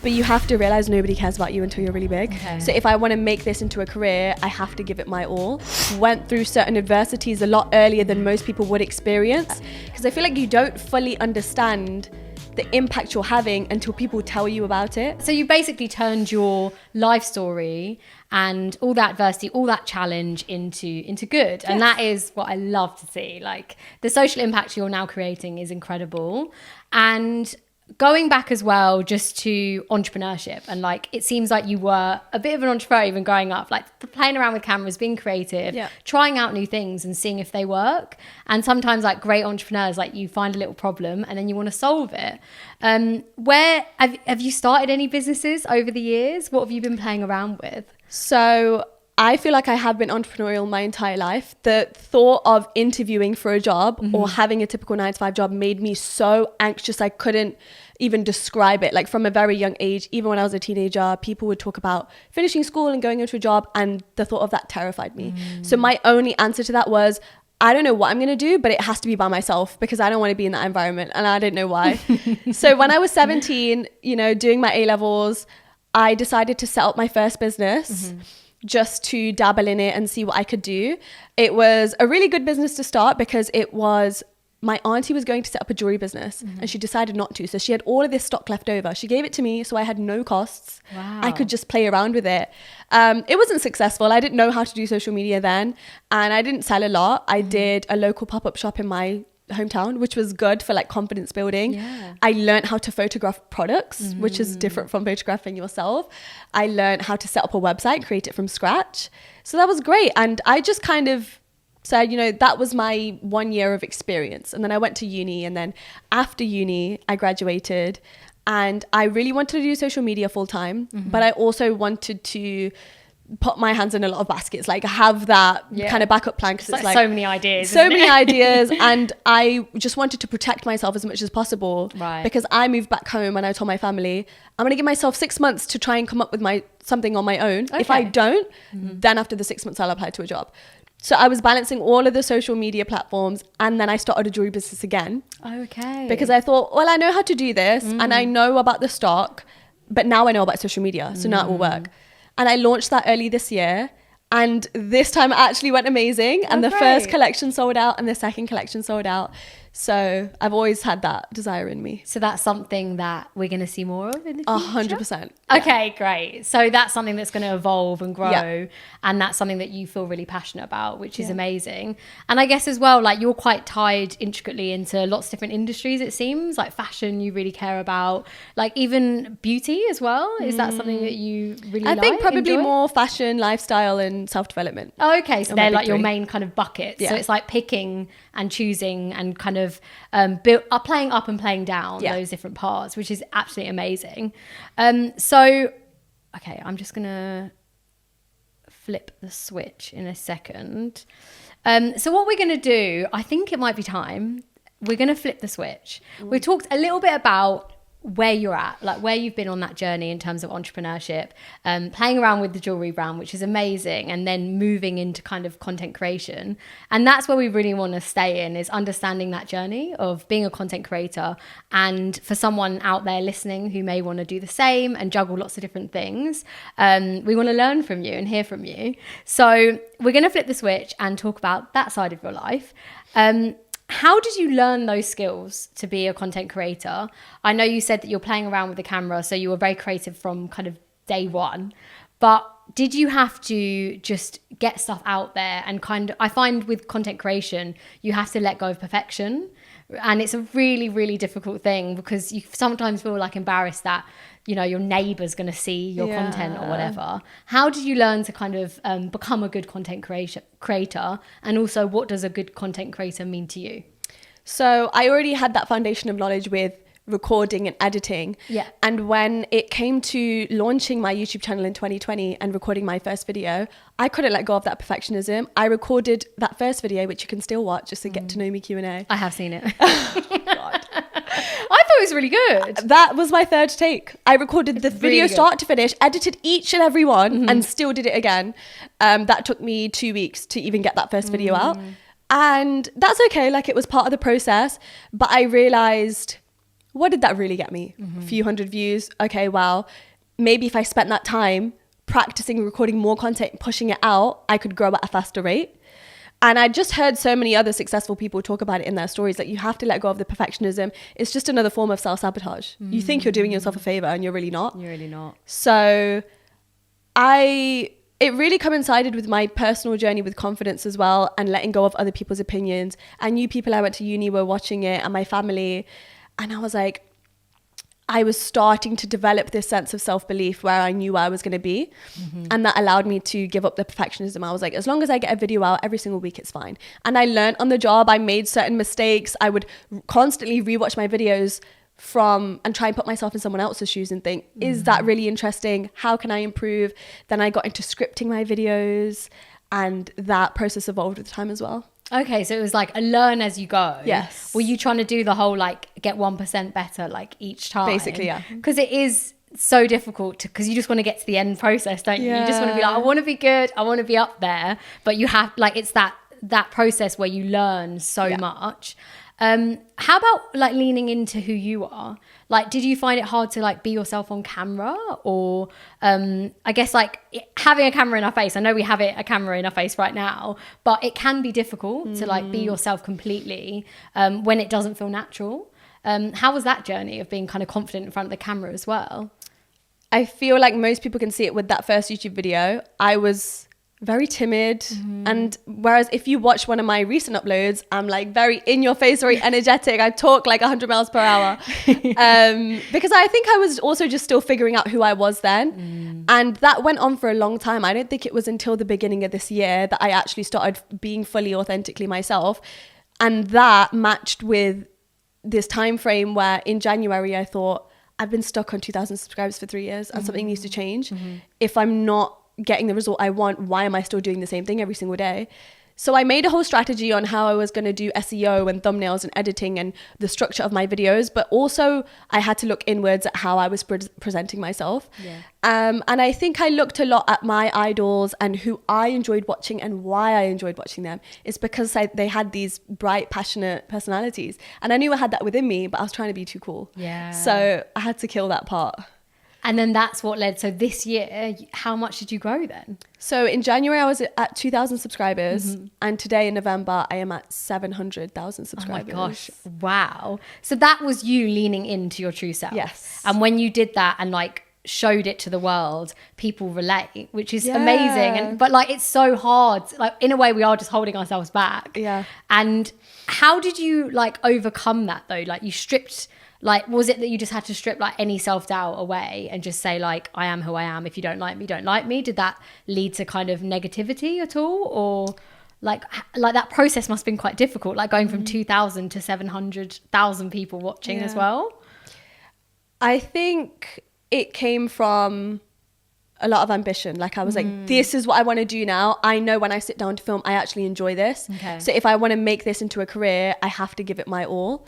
but you have to realize nobody cares about you until you're really big. So if I want to make this into a career, I have to give it my all. Went through certain adversities a lot earlier than most people would experience, because I feel like you don't fully understand the impact you're having until people tell you about it. So you basically turned your life story and all that adversity, all that challenge into good. And that is what I love to see. Like, the social impact you're now creating is incredible. And going back as well, just to entrepreneurship, and like, it seems like you were a bit of an entrepreneur even growing up, like playing around with cameras, being creative, trying out new things and seeing if they work. And sometimes, like, great entrepreneurs, like, you find a little problem and then you want to solve it. Where have you started any businesses over the years? What have you been playing around with? So I feel like I have been entrepreneurial my entire life. The thought of interviewing for a job or having a typical 9-to-5 job made me so anxious. I couldn't even describe it. Like, from a very young age, even when I was a teenager, people would talk about finishing school and going into a job, and the thought of that terrified me. So my only answer to that was, I don't know what I'm going to do, but it has to be by myself, because I don't want to be in that environment, and I didn't know why. So when I was 17, doing my A-levels, I decided to set up my first business just to dabble in it and see what I could do. It was a really good business to start, because my auntie was going to set up a jewelry business and she decided not to. So she had all of this stock left over. She gave it to me, so I had no costs. Wow. I could just play around with it. It wasn't successful. I didn't know how to do social media then, and I didn't sell a lot. I did a local pop-up shop in my hometown, which was good for like confidence building. I learned how to photograph products, which is different from photographing yourself. I learned how to set up a website, create it from scratch. So that was great. And I just kind of said, that was my 1 year of experience. And then I went to uni, and then after uni I graduated, and I really wanted to do social media full time, but I also wanted to put my hands in a lot of baskets, like have that kind of backup plan, because it's like so many ideas, and I just wanted to protect myself as much as possible, because I moved back home and I told my family, I'm going to give myself 6 months to try and come up with something on my own. If I don't, then after the 6 months I'll apply to a job. So I was balancing all of the social media platforms, and then I started a jewelry business again. Because I thought, well, I know how to do this and I know about the stock, but now I know about social media, so now it will work. And I launched that early this year, and this time it actually went amazing. And the first collection sold out and the second collection sold out. So I've always had that desire in me. So that's something that we're going to see more of in the future? 100%. Okay, great. So that's something that's going to evolve and grow, and that's something that you feel really passionate about, which is amazing. And I guess as well, like, you're quite tied intricately into lots of different industries, it seems. Like fashion, you really care about, like even beauty as well. Is that something that you really I think probably enjoy? more fashion, lifestyle and self-development. Oh, okay. So they're like your main kind of buckets. So it's like picking and choosing and kind of playing up and playing down those different parts, which is absolutely amazing. So, okay, I'm just going to flip the switch in a second. So what we're going to do, I think it might be time, we're going to flip the switch. We talked a little bit about where you're at, like where you've been on that journey in terms of entrepreneurship, playing around with the jewelry brand, which is amazing, and then moving into kind of content creation. And that's where we really want to stay in, is understanding that journey of being a content creator. And for someone out there listening who may want to do the same and juggle lots of different things, we want to learn from you and hear from you. So we're going to flip the switch and talk about that side of your life. How did you learn those skills to be a content creator? I know you said that you're playing around with the camera, so you were very creative from kind of day one. But did you have to just get stuff out there and kind of, I find with content creation, you have to let go of perfection. And it's a really, really difficult thing, because you sometimes feel like embarrassed that, your neighbor's going to see your content or whatever. How did you learn to kind of become a good content creator? And also, what does a good content creator mean to you? So I already had that foundation of knowledge with recording and editing. And when it came to launching my YouTube channel in 2020 and recording my first video, I couldn't let go of that perfectionism. I recorded that first video, which you can still watch, just to get to know me Q&A. I have seen it. God. I thought it was really good. That was my third take. I recorded the video start to finish, edited each and every one, and still did it again. That took me 2 weeks to even get that first video out. And that's okay. Like, it was part of the process. But I realized what did that really get me? A few hundred views. Okay, wow. Maybe if I spent that time practicing, recording more content, pushing it out, I could grow at a faster rate. And I just heard so many other successful people talk about it in their stories. Like, you have to let go of the perfectionism. It's just another form of self-sabotage. You think you're doing yourself a favor and you're really not. You're really not. So it really coincided with my personal journey with confidence as well, and letting go of other people's opinions. I knew people I went to uni were watching it, and my family. And I was like, I was starting to develop this sense of self-belief where I knew where I was going to be. And that allowed me to give up the perfectionism. I was like, as long as I get a video out every single week, it's fine. And I learned on the job. I made certain mistakes. I would constantly rewatch my videos and try and put myself in someone else's shoes and think, is that really interesting? How can I improve? Then I got into scripting my videos, and that process evolved with time as well. Okay, so it was like a learn as you go. Yes. Were you trying to do the whole like get 1% better like each time? Basically, yeah. Because it is so difficult because you just want to get to the end process, don't you? You just want to be like, I want to be good, I want to be up there, but you have like, it's that process where you learn so much. How about like leaning into who you are? Like, did you find it hard to like be yourself on camera, or I guess like having a camera in our face? I know we have a camera in our face right now, but it can be difficult to like be yourself completely when it doesn't feel natural. How was that journey of being kind of confident in front of the camera as well? I feel like most people can see it with that first YouTube video. I was very timid. And whereas if you watch one of my recent uploads, I'm like very in your face, very energetic. I talk like 100 miles per hour. Because I think I was also just still figuring out who I was then. And that went on for a long time. I don't think it was until the beginning of this year that I actually started being fully authentically myself. And that matched with this time frame where in January I thought, I've been stuck on 2,000 subscribers for 3 years and something needs to change. If I'm not getting the result I want, why am I still doing the same thing every single day? So I made a whole strategy on how I was going to do SEO and thumbnails and editing and the structure of my videos, but also I had to look inwards at how I was presenting myself. And I think I looked a lot at my idols and who I enjoyed watching and why I enjoyed watching them. It's because they had these bright, passionate personalities, and I knew I had that within me, but I was trying to be too cool. So I had to kill that part. And then that's what led. So this year, how much did you grow then? So in January, I was at 2,000 subscribers. And today in November, I am at 700,000 subscribers. Oh my gosh. Wow. So that was you leaning into your true self. Yes. And when you did that and like showed it to the world, people relate, which is amazing. But like, it's so hard. Like in a way, we are just holding ourselves back. And how did you like overcome that though? Like you stripped... Like, was it that you just had to strip like any self-doubt away and just say like, I am who I am. If you don't like me, don't like me. Did that lead to kind of negativity at all? Or like that process must have been quite difficult, like going from 2,000 to 700,000 people watching as well. I think it came from a lot of ambition. Like I was like, this is what I want to do now. I know when I sit down to film, I actually enjoy this. So if I want to make this into a career, I have to give it my all.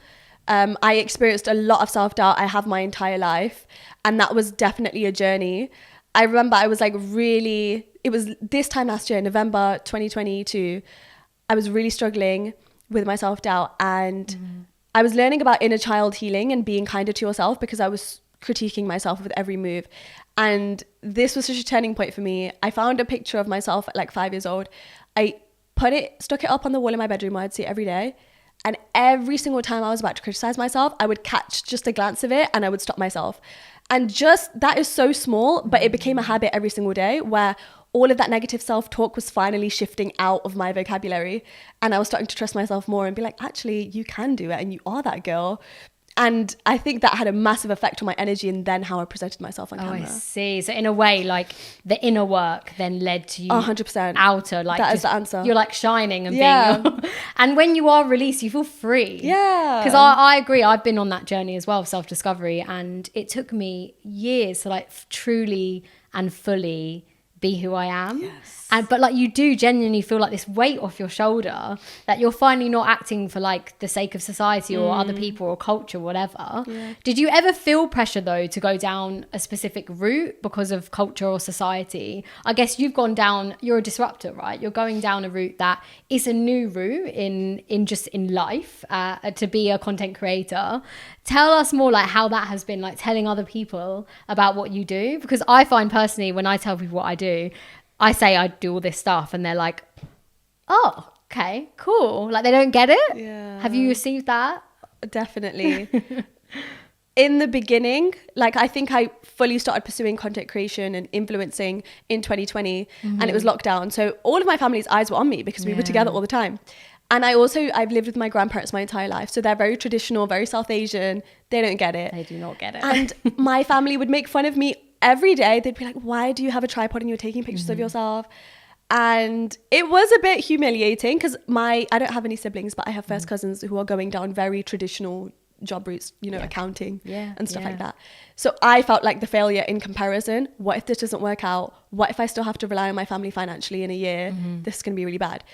I experienced a lot of self-doubt. I have my entire life, and that was definitely a journey. I remember I was like it was this time last year, November 2022, I was really struggling with my self-doubt, and I was learning about inner child healing and being kinder to yourself because I was critiquing myself with every move. And this was such a turning point for me. I found a picture of myself at like 5 years old. I stuck it up on the wall in my bedroom where I'd see it every day. And every single time I was about to criticize myself, I would catch just a glance of it and I would stop myself. And just that is so small, but it became a habit every single day where all of that negative self-talk was finally shifting out of my vocabulary. And I was starting to trust myself more and be like, actually, you can do it and you are that girl. And I think that had a massive effect on my energy and then how I presented myself on camera. I see. So in a way, like the inner work then led to you 100%. outer. Like that is the answer. You're like shining and being... And when you are released, you feel free. Because I agree. I've been on that journey as well, self-discovery. And it took me years to like truly and fully be who I am. Yes. But like you do genuinely feel like this weight off your shoulder that you're finally not acting for like the sake of society or other people or culture, whatever. Yeah. Did you ever feel pressure though to go down a specific route because of culture or society? I guess you've gone down, you're a disruptor, right? You're going down a route that is a new route in just in life to be a content creator. Tell us more like how that has been, like telling other people about what you do, because I find personally when I tell people what I do, I say I do all this stuff and they're like, oh, okay, cool. Like they don't get it. Yeah. Have you received that? Definitely. In the beginning, like I think I fully started pursuing content creation and influencing in 2020 and it was lockdown. So all of my family's eyes were on me because we were together all the time. And I've lived with my grandparents my entire life. So they're very traditional, very South Asian. They don't get it. They do not get it. And my family would make fun of me every day. They'd be like, why do you have a tripod and you're taking pictures of yourself? And it was a bit humiliating because I don't have any siblings, but I have first cousins who are going down very traditional job routes, accounting and stuff like that. So I felt like the failure in comparison. What if this doesn't work out? What if I still have to rely on my family financially in a year? This is going to be really bad.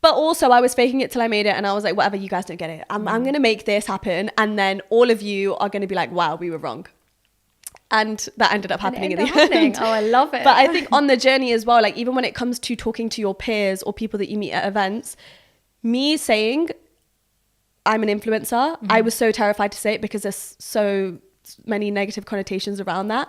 But also I was faking it till I made it and I was like, whatever, you guys don't get it. I'm going to make this happen. And then all of you are going to be like, wow, we were wrong. And that ended up happening in the end. Oh, I love it. But I think on the journey as well, like even when it comes to talking to your peers or people that you meet at events, me saying I'm an influencer, I was so terrified to say it because there's so many negative connotations around that.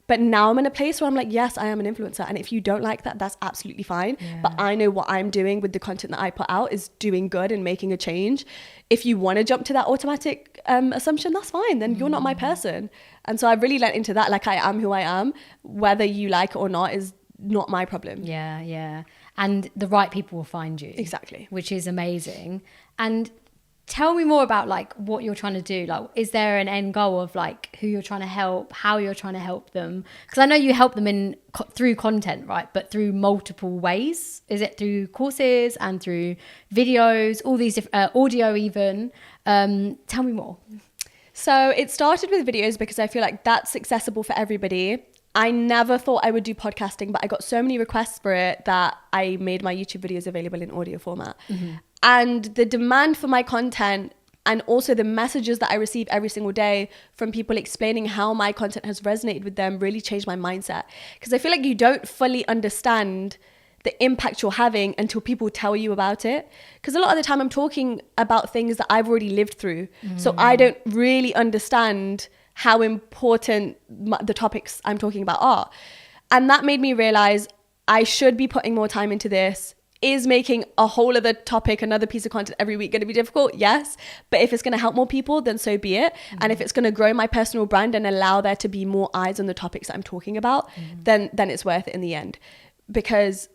But now I'm in a place where I'm like, yes, I am an influencer. And if you don't like that, that's absolutely fine. Yeah. But I know what I'm doing with the content that I put out is doing good and making a change. If you want to jump to that automatic assumption, that's fine. Then you're not my person. And so I've really let into that. Like I am who I am. Whether you like it or not is not my problem. Yeah, yeah. And the right people will find you. Exactly. Which is amazing. And tell me more about like what you're trying to do. Like, is there an end goal of like who you're trying to help, how you're trying to help them? Because I know you help them through content, right? But through multiple ways. Is it through courses and through videos, all these different audio even? Tell me more. So it started with videos because I feel like that's accessible for everybody. I never thought I would do podcasting, but I got so many requests for it that I made my YouTube videos available in audio format. And the demand for my content and also the messages that I receive every single day from people explaining how my content has resonated with them really changed my mindset. Because I feel like you don't fully understand the impact you're having until people tell you about it. Because a lot of the time I'm talking about things that I've already lived through. So I don't really understand how important the topics I'm talking about are. And that made me realize I should be putting more time into this. Is making a whole other topic, another piece of content every week going to be difficult? Yes. But if it's going to help more people, then so be it. And if it's going to grow my personal brand and allow there to be more eyes on the topics that I'm talking about, then it's worth it in the end. Because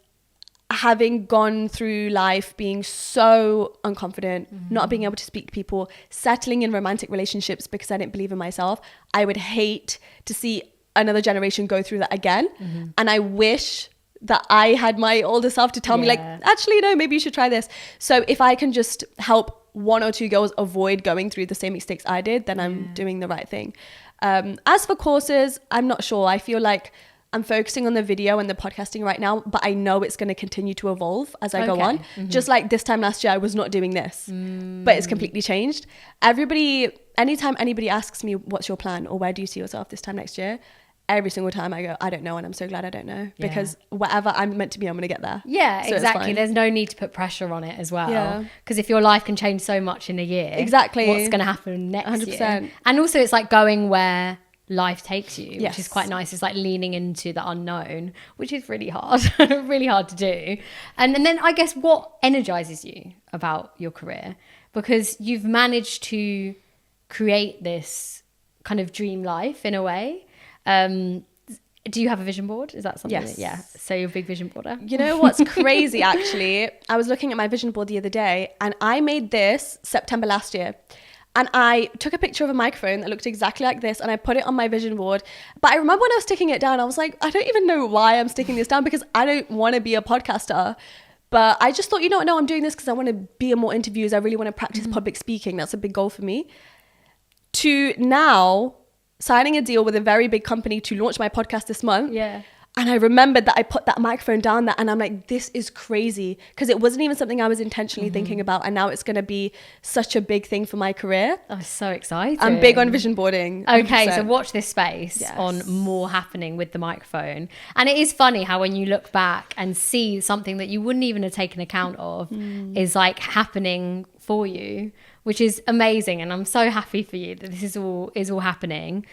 having gone through life being so unconfident, not being able to speak to people, settling in romantic relationships because I didn't believe in myself, I would hate to see another generation go through that again. And I wish that I had my older self to tell me like, actually, no, maybe you should try this. So if I can just help one or two girls avoid going through the same mistakes I did, then I'm doing the right thing. As for courses, I'm not sure. I feel like I'm focusing on the video and the podcasting right now, but I know it's going to continue to evolve as I go on. Just like this time last year, I was not doing this, but it's completely changed. Anytime anybody asks me, what's your plan or where do you see yourself this time next year? Every single time I go, I don't know. And I'm so glad I don't know because whatever I'm meant to be, I'm going to get there. Yeah, so exactly. There's no need to put pressure on it as well. Because if your life can change so much in a year, exactly, what's going to happen next 100%. Year? And also it's like going where life takes you, which is quite nice. It's like leaning into the unknown, which is really hard, really hard to do. And then I guess what energizes you about your career? Because you've managed to create this kind of dream life in a way. Do you have a vision board? Is that something? Yes. So you're a big vision boarder. You know what's crazy actually? I was looking at my vision board the other day and I made this September last year. And I took a picture of a microphone that looked exactly like this and I put it on my vision board. But I remember when I was sticking it down, I was like, I don't even know why I'm sticking this down because I don't want to be a podcaster. But I just thought, no, I'm doing this because I want to be in more interviews. I really want to practice public speaking. That's a big goal for me. To now signing a deal with a very big company to launch my podcast this month. And I remembered that I put that microphone down there and I'm like, this is crazy. Because it wasn't even something I was intentionally thinking about. And now it's going to be such a big thing for my career. I'm so excited. I'm big on vision boarding. 100%. Okay, so watch this space on more happening with the microphone. And it is funny how when you look back and see something that you wouldn't even have taken account of is like happening for you, which is amazing. And I'm so happy for you that this is all happening.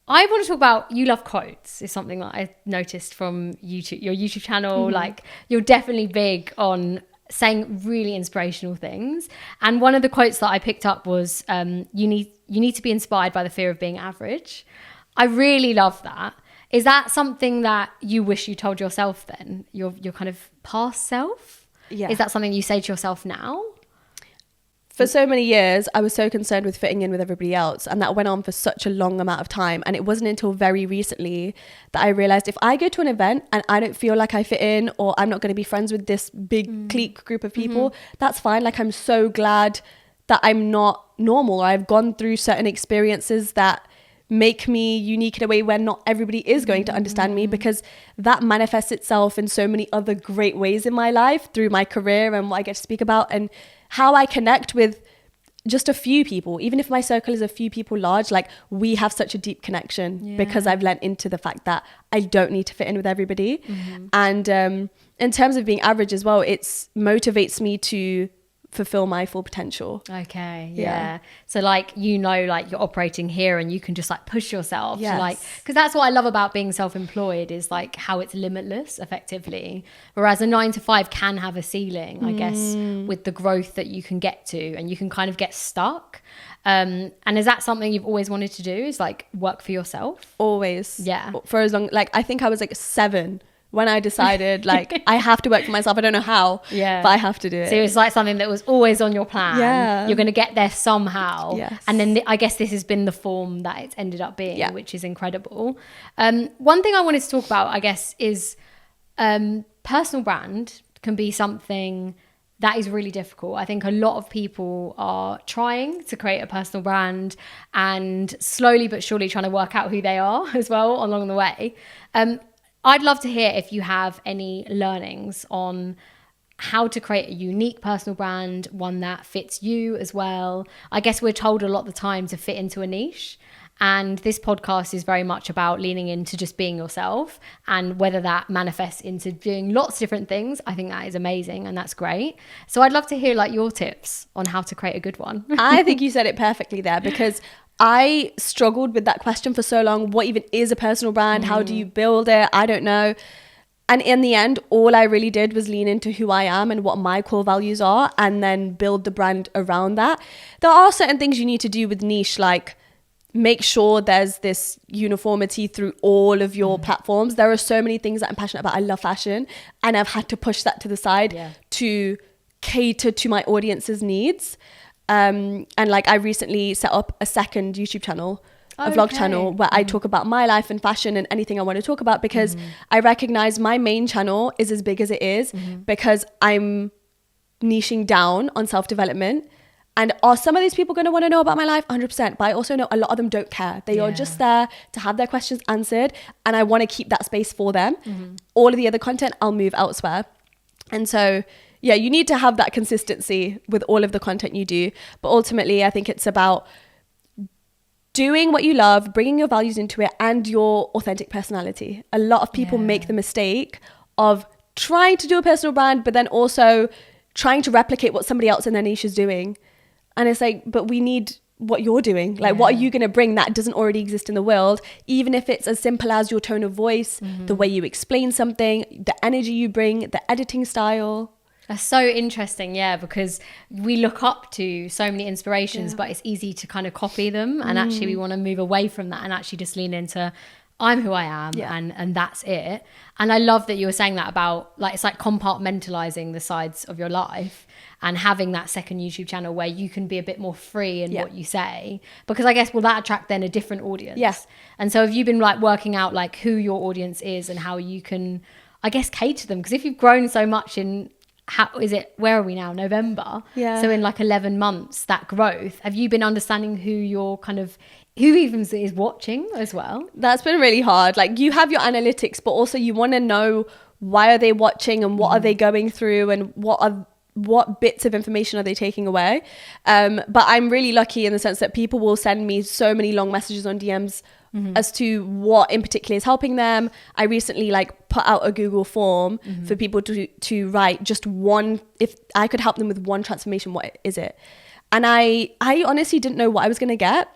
I want to talk about, you love quotes. It's something that I noticed from YouTube, your YouTube channel. Like, you're definitely big on saying really inspirational things. And one of the quotes that I picked up was, you need to be inspired by the fear of being average. I really love that. Is that something that you wish you told yourself then? Your kind of past self? Yeah. Is that something you say to yourself now? For so many years, I was so concerned with fitting in with everybody else. And that went on for such a long amount of time. And it wasn't until very recently that I realized if I go to an event and I don't feel like I fit in, or I'm not going to be friends with this big clique group of people, that's fine. Like, I'm so glad that I'm not normal. I've gone through certain experiences that make me unique in a way where not everybody is going to understand me, because that manifests itself in so many other great ways in my life through my career and what I get to speak about and how I connect with just a few people. Even if my circle is a few people large, like, we have such a deep connection because I've lent into the fact that I don't need to fit in with everybody. And in terms of being average as well, it motivates me to fulfill my full potential. Okay, yeah. So like, like you're operating here and you can just like push yourself to like, because that's what I love about being self-employed, is like how it's limitless effectively, whereas a 9-to-5 can have a ceiling, I guess, with the growth that you can get to, and you can kind of get stuck. And is that something you've always wanted to do, is like work for yourself? Always. Yeah. For as long, like, I think I was like 7 when I decided, like, I have to work for myself. I don't know how, but I have to do it. So it's like something that was always on your plan. Yeah. You're going to get there somehow. Yes. And then I guess this has been the form that it's ended up being, which is incredible. One thing I wanted to talk about, I guess, is personal brand can be something that is really difficult. I think a lot of people are trying to create a personal brand and slowly but surely trying to work out who they are as well along the way. I'd love to hear if you have any learnings on how to create a unique personal brand, one that fits you as well. I guess we're told a lot of the time to fit into a niche. And this podcast is very much about leaning into just being yourself, and whether that manifests into doing lots of different things, I think that is amazing and that's great. So I'd love to hear like your tips on how to create a good one. I think you said it perfectly there, because I struggled with that question for so long. What even is a personal brand? How do you build it? I don't know. And in the end, all I really did was lean into who I am and what my core values are, and then build the brand around that. There are certain things you need to do with niche, like make sure there's this uniformity through all of your platforms. There are so many things that I'm passionate about. I love fashion, and I've had to push that to the side to cater to my audience's needs. And like, I recently set up a second YouTube channel, a vlog channel, where I talk about my life and fashion and anything I want to talk about, because I recognize my main channel is as big as it is because I'm niching down on self-development. And are some of these people going to want to know about my life? 100%. But I also know a lot of them don't care. They are just there to have their questions answered. And I want to keep that space for them. All of the other content, I'll move elsewhere. And so, yeah, you need to have that consistency with all of the content you do. But ultimately, I think it's about doing what you love, bringing your values into it, and your authentic personality. A lot of people make the mistake of trying to do a personal brand, but then also trying to replicate what somebody else in their niche is doing. And it's like, but we need what you're doing. Like, what are you going to bring that doesn't already exist in the world? Even if it's as simple as your tone of voice, the way you explain something, the energy you bring, the editing style. That's so interesting, because we look up to so many inspirations, but it's easy to kind of copy them. And actually we want to move away from that and actually just lean into, I'm who I am, and that's it. And I love that you were saying that about, like, it's like compartmentalizing the sides of your life and having that second YouTube channel where you can be a bit more free in what you say, because I guess will that attract then a different audience? Yes. And so have you been like working out like who your audience is and how you can, I guess, cater them? Because if you've grown so much in how is it, where are we now, November? Yeah. So in like 11 months, that growth, have you been understanding who even is watching as well? That's been really hard. Like, you have your analytics, but also you want to know why are they watching and what are they going through and what bits of information are they taking away. But I'm really lucky in the sense that people will send me so many long messages on DMs as to what in particular is helping them. I recently like put out a Google form for people to write just one, if I could help them with one transformation, what is it? And I honestly didn't know what I was going to get.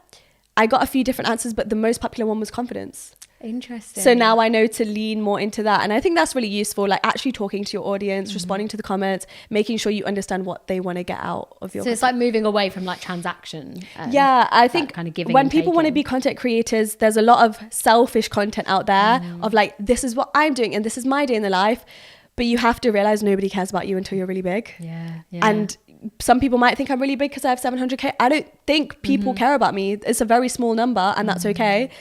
I got a few different answers, but the most popular one was confidence. Interesting. So now I know to lean more into that. And I think that's really useful, like actually talking to your audience, responding to the comments, making sure you understand what they want to get out of your content. It's like moving away from like transaction. Yeah, I think kind of giving when people want to be content creators, there's a lot of selfish content out there of like, this is what I'm doing and this is my day in the life. But you have to realize nobody cares about you until you're really big. Yeah. And some people might think I'm really big because I have 700K. I don't think people care about me. It's a very small number and that's okay.